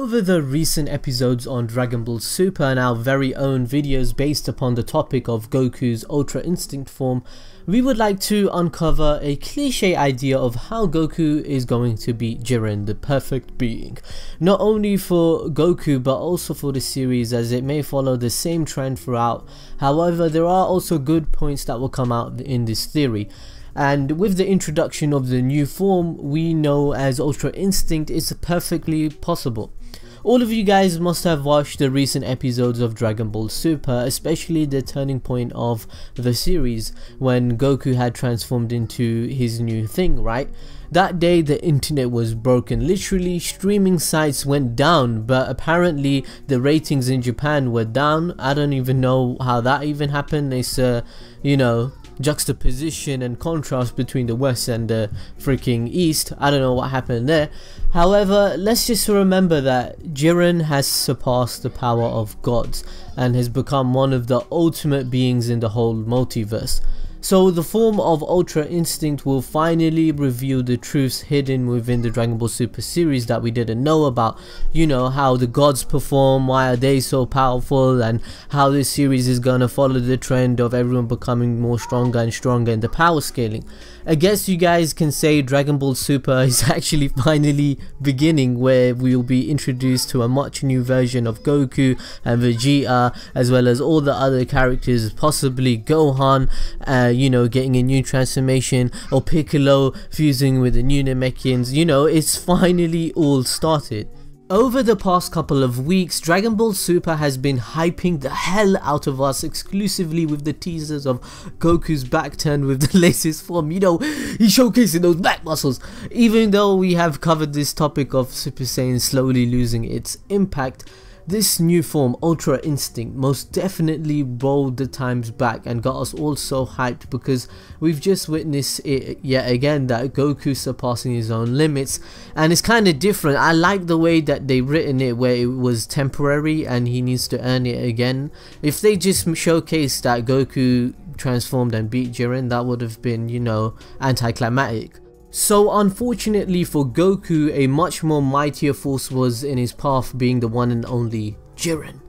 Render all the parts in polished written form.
Over the recent episodes on Dragon Ball Super and our very own videos based upon the topic of Goku's Ultra Instinct form, we would like to uncover a cliche idea of how Goku is going to beat Jiren, the perfect being. Not only for Goku but also for the series, as it may follow the same trend throughout. However, there are also good points that will come out in this theory. And with the introduction of the new form we know as Ultra Instinct, it's perfectly possible. All of you guys must have watched the recent episodes of Dragon Ball Super, especially the turning point of the series when Goku had transformed into his new thing, right? That day the internet was broken, literally streaming sites went down, but apparently the ratings in Japan were down. I don't even know how that even happened. It's juxtaposition and contrast between the West and the freaking East. I don't know what happened there. However, let's just remember that Jiren has surpassed the power of gods and has become one of the ultimate beings in the whole multiverse. So the form of Ultra Instinct will finally reveal the truths hidden within the Dragon Ball Super series that we didn't know about. You know, how the gods perform, why are they so powerful, and how this series is gonna follow the trend of everyone becoming more stronger and stronger in the power scaling. I guess you guys can say Dragon Ball Super is actually finally beginning, where we will be introduced to a much new version of Goku and Vegeta, as well as all the other characters, possibly Gohan, getting a new transformation, or Piccolo fusing with the new Namekians. You know, it's finally all started. Over the past couple of weeks, Dragon Ball Super has been hyping the hell out of us exclusively with the teasers of Goku's back turn with the latest form. You know, he's showcasing those back muscles. Even though we have covered this topic of Super Saiyan slowly losing its impact, this new form, Ultra Instinct, most definitely rolled the times back and got us all so hyped, because we've just witnessed it yet again, that Goku surpassing his own limits. And it's kind of different. I like the way that they written it, where it was temporary and he needs to earn it again. If they just showcased that Goku transformed and beat Jiren, that would have been, you know, anticlimactic. So unfortunately for Goku, a much more mightier force was in his path, being the one and only Jiren.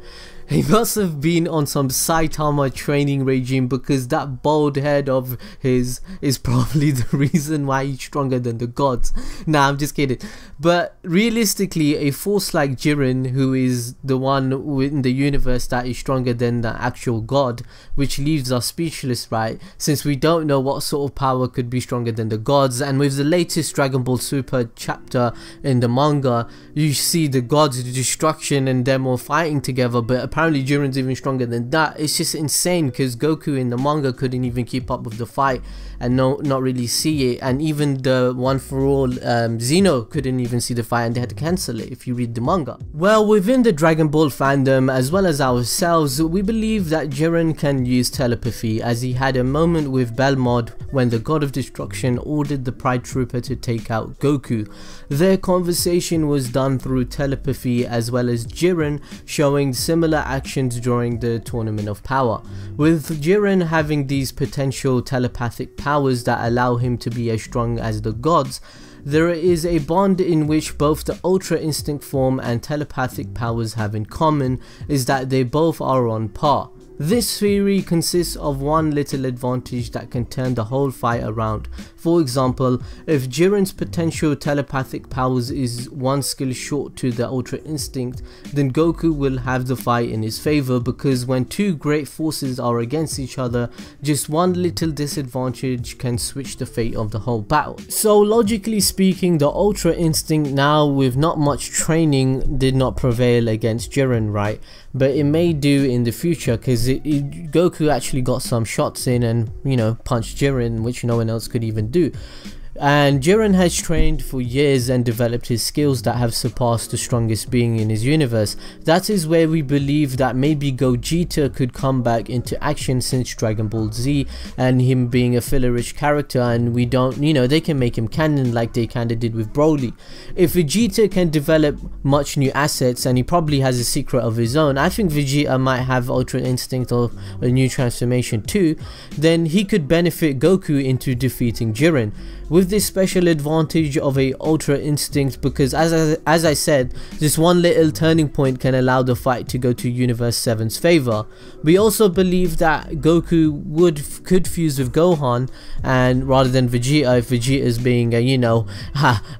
He must have been on some Saitama training regime, because that bald head of his is probably the reason why he's stronger than the gods. Nah, I'm just kidding. But realistically, a force like Jiren, who is the one in the universe that is stronger than the actual god, which leaves us speechless, right? Since we don't know what sort of power could be stronger than the gods. And with the latest Dragon Ball Super chapter in the manga, you see the gods' destruction and them all fighting together, but apparently Jiren's even stronger than that. It's just insane, because Goku in the manga couldn't even keep up with the fight and not really see it, and even the One For All Zeno couldn't even see the fight, and they had to cancel it if you read the manga. Well, within the Dragon Ball fandom as well as ourselves, we believe that Jiren can use telepathy, as he had a moment with Belmod when the God of Destruction ordered the Pride Trooper to take out Goku. Their conversation was done through telepathy, as well as Jiren showing similar actions during the Tournament of Power. With Jiren having these potential telepathic powers that allow him to be as strong as the gods, there is a bond in which both the Ultra Instinct form and telepathic powers have in common, is that they both are on par. This theory consists of one little advantage that can turn the whole fight around. For example, if Jiren's potential telepathic powers is one skill short to the Ultra Instinct, then Goku will have the fight in his favor, because when two great forces are against each other, just one little disadvantage can switch the fate of the whole battle. So logically speaking, the Ultra Instinct, now with not much training, did not prevail against Jiren, right? But it may do in the future, because Goku actually got some shots in and, you know, punched Jiren, which no one else could even do. And Jiren has trained for years and developed his skills that have surpassed the strongest being in his universe. That is where we believe that maybe Gogeta could come back into action since Dragon Ball Z, and him being a fillerish character, and we don't, you know, they can make him canon like they kinda did with Broly. If Vegeta can develop much new assets, and he probably has a secret of his own, I think Vegeta might have Ultra Instinct or a new transformation too, then he could benefit Goku into defeating Jiren. with this special advantage of a Ultra Instinct, because as I said, this one little turning point can allow the fight to go to Universe 7's favor. We also believe that Goku could fuse with Gohan, and rather than Vegeta, if Vegeta is being a, you know,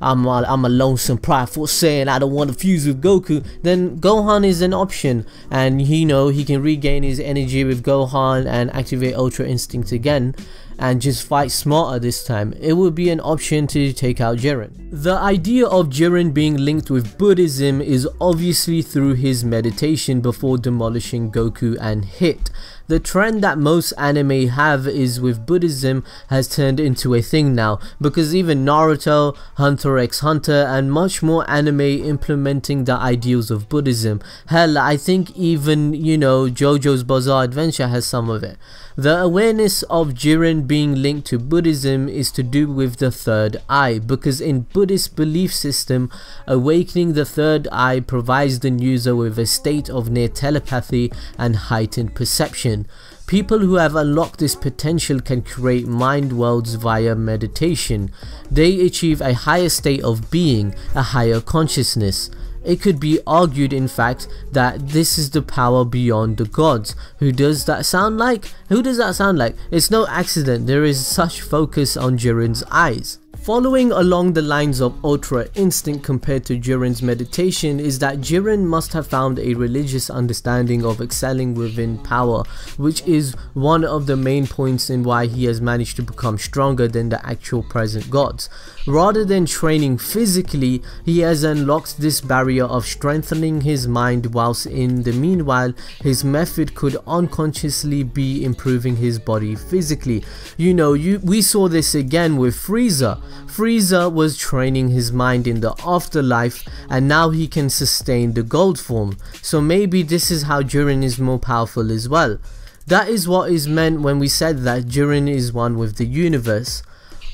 I'm a lonesome prideful saying I don't want to fuse with Goku, then Gohan is an option, and you know, he can regain his energy with Gohan and activate Ultra Instinct again and just fight smarter this time. It would be an option to take out Jiren. The idea of Jiren being linked with Buddhism is obviously through his meditation before demolishing Goku and Hit. The trend that most anime have is with Buddhism has turned into a thing now, because even Naruto, Hunter x Hunter and much more anime implementing the ideals of Buddhism. Hell, I think even, you know, JoJo's Bizarre Adventure has some of it. The awareness of Jiren being linked to Buddhism is to do with the third eye, because in Buddhist belief system, awakening the third eye provides the user with a state of near telepathy and heightened perception. People who have unlocked this potential can create mind worlds via meditation. They achieve a higher state of being, a higher consciousness. It could be argued, in fact, that this is the power beyond the gods. Who does that sound like? Who does that sound like? It's no accident there is such focus on Jiren's eyes. Following along the lines of Ultra Instinct compared to Jiren's meditation is that Jiren must have found a religious understanding of excelling within power, which is one of the main points in why he has managed to become stronger than the actual present gods. Rather than training physically, he has unlocked this barrier of strengthening his mind, whilst in the meanwhile his method could unconsciously be improving his body physically. You know, we saw this again with Frieza. Frieza was training his mind in the afterlife, and now he can sustain the gold form. So maybe this is how Jiren is more powerful as well. That is what is meant when we said that Jiren is one with the universe.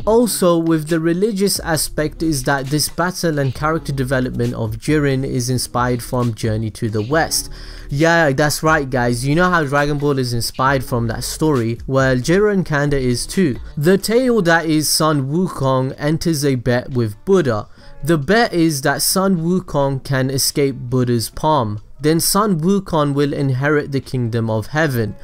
Also, with the religious aspect is that this battle and character development of Jiren is inspired from Journey to the West. Yeah, that's right guys, you know how Dragon Ball is inspired from that story? Well, Jiren kinda is too. The tale that is Sun Wukong enters a bet with Buddha. The bet is that Sun Wukong can escape Buddha's palm. Then Sun Wukong will inherit the kingdom of heaven.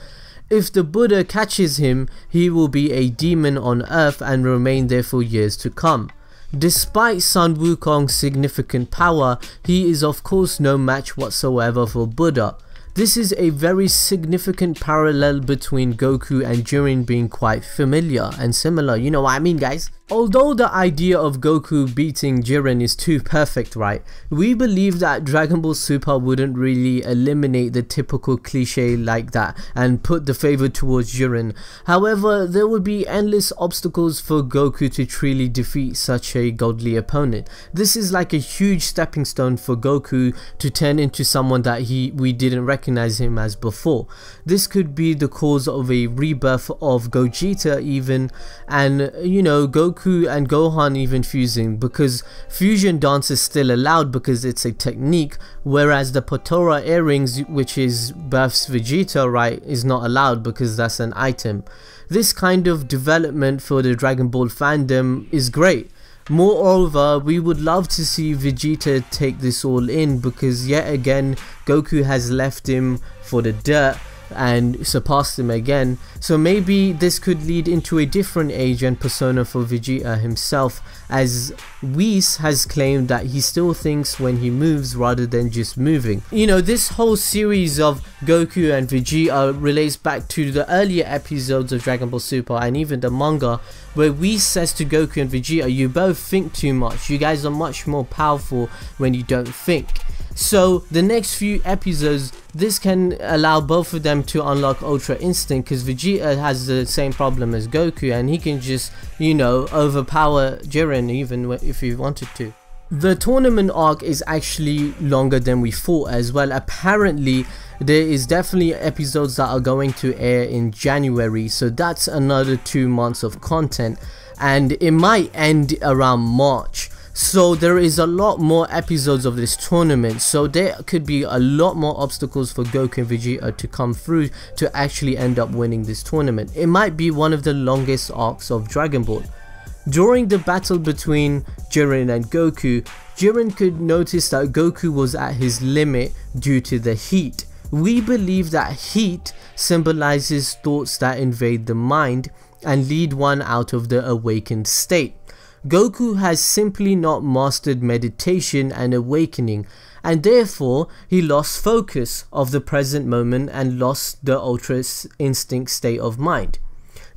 If the Buddha catches him, he will be a demon on earth and remain there for years to come. Despite Sun Wukong's significant power, he is of course no match whatsoever for Buddha. This is a very significant parallel between Goku and Jiren being quite familiar and similar, you know what I mean guys? Although the idea of Goku beating Jiren is too perfect, right? We believe that Dragon Ball Super wouldn't really eliminate the typical cliche like that and put the favor towards Jiren. However, there would be endless obstacles for Goku to truly defeat such a godly opponent. This is like a huge stepping stone for Goku to turn into someone that we didn't recognize him as before. This could be the cause of a rebirth of Gogeta even, and you know, Goku and Gohan even fusing, because fusion dance is still allowed because it's a technique, whereas the Potora earrings, which is births Vegeta, right, is not allowed because that's an item. This kind of development for the Dragon Ball fandom is great. Moreover, we would love to see Vegeta take this all in, because yet again Goku has left him for the dirt and surpassed him again. So maybe this could lead into a different age and persona for Vegeta himself, as Whis has claimed that he still thinks when he moves rather than just moving. You know, this whole series of Goku and Vegeta relates back to the earlier episodes of Dragon Ball Super and even the manga, where Whis says to Goku and Vegeta, you both think too much, you guys are much more powerful when you don't think. So the next few episodes, this can allow both of them to unlock Ultra Instinct, because Vegeta has the same problem as Goku and he can just, you know, overpower Jiren even if he wanted to. The tournament arc is actually longer than we thought as well. Apparently there is definitely episodes that are going to air in January, so that's another 2 months of content, and it might end around March. So there is a lot more episodes of this tournament, so there could be a lot more obstacles for Goku and Vegeta to come through to actually end up winning this tournament. It might be one of the longest arcs of Dragon Ball. During the battle between Jiren and Goku, Jiren could notice that Goku was at his limit due to the heat. We believe that heat symbolizes thoughts that invade the mind and lead one out of the awakened state. Goku has simply not mastered meditation and awakening, and therefore he lost focus of the present moment and lost the Ultra Instinct state of mind.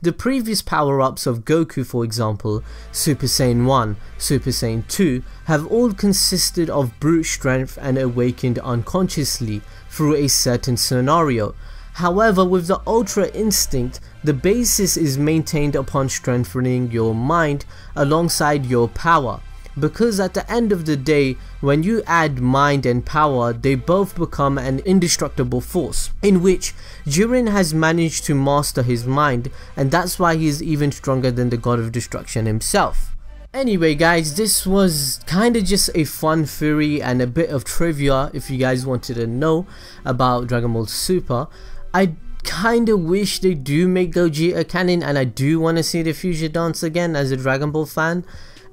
The previous power-ups of Goku, for example, Super Saiyan 1, Super Saiyan 2, have all consisted of brute strength and awakened unconsciously through a certain scenario. However, with the Ultra Instinct, the basis is maintained upon strengthening your mind alongside your power, because at the end of the day, when you add mind and power, they both become an indestructible force, in which Jiren has managed to master his mind, and that's why he is even stronger than the God of Destruction himself. Anyway guys, this was kinda just a fun theory and a bit of trivia if you guys wanted to know about Dragon Ball Super. I kinda wish they do make Gogeta Canon, and I do want to see the fusion dance again as a Dragon Ball fan.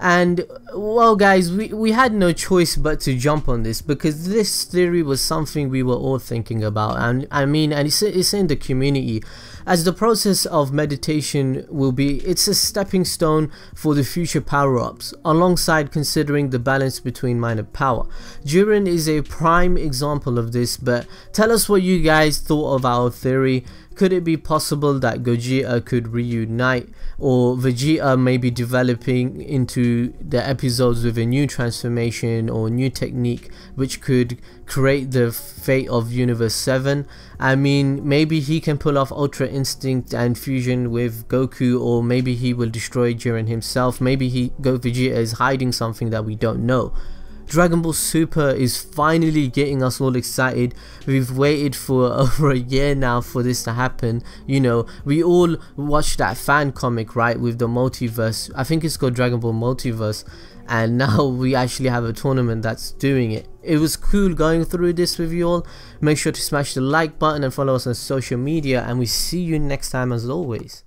And well guys, we had no choice but to jump on this, because this theory was something we were all thinking about, and it's in the community, as the process of meditation will be, it's a stepping stone for the future power-ups, alongside considering the balance between mind and power. Jiren is a prime example of this, but tell us what you guys thought of our theory. Could it be possible that Gogeta could reunite, or Vegeta may be developing into the episodes with a new transformation or new technique which could create the fate of Universe 7? I mean, maybe he can pull off Ultra Instinct and fusion with Goku, or maybe he will destroy Jiren himself. Maybe Vegeta is hiding something that we don't know. Dragon Ball Super is finally getting us all excited. We've waited for over a year now for this to happen. You know, we all watched that fan comic, right, with the multiverse. I think it's called Dragon Ball Multiverse, and now we actually have a tournament that's doing it. It was cool going through this with you all. Make sure to smash the like button and follow us on social media, and we see you next time as always.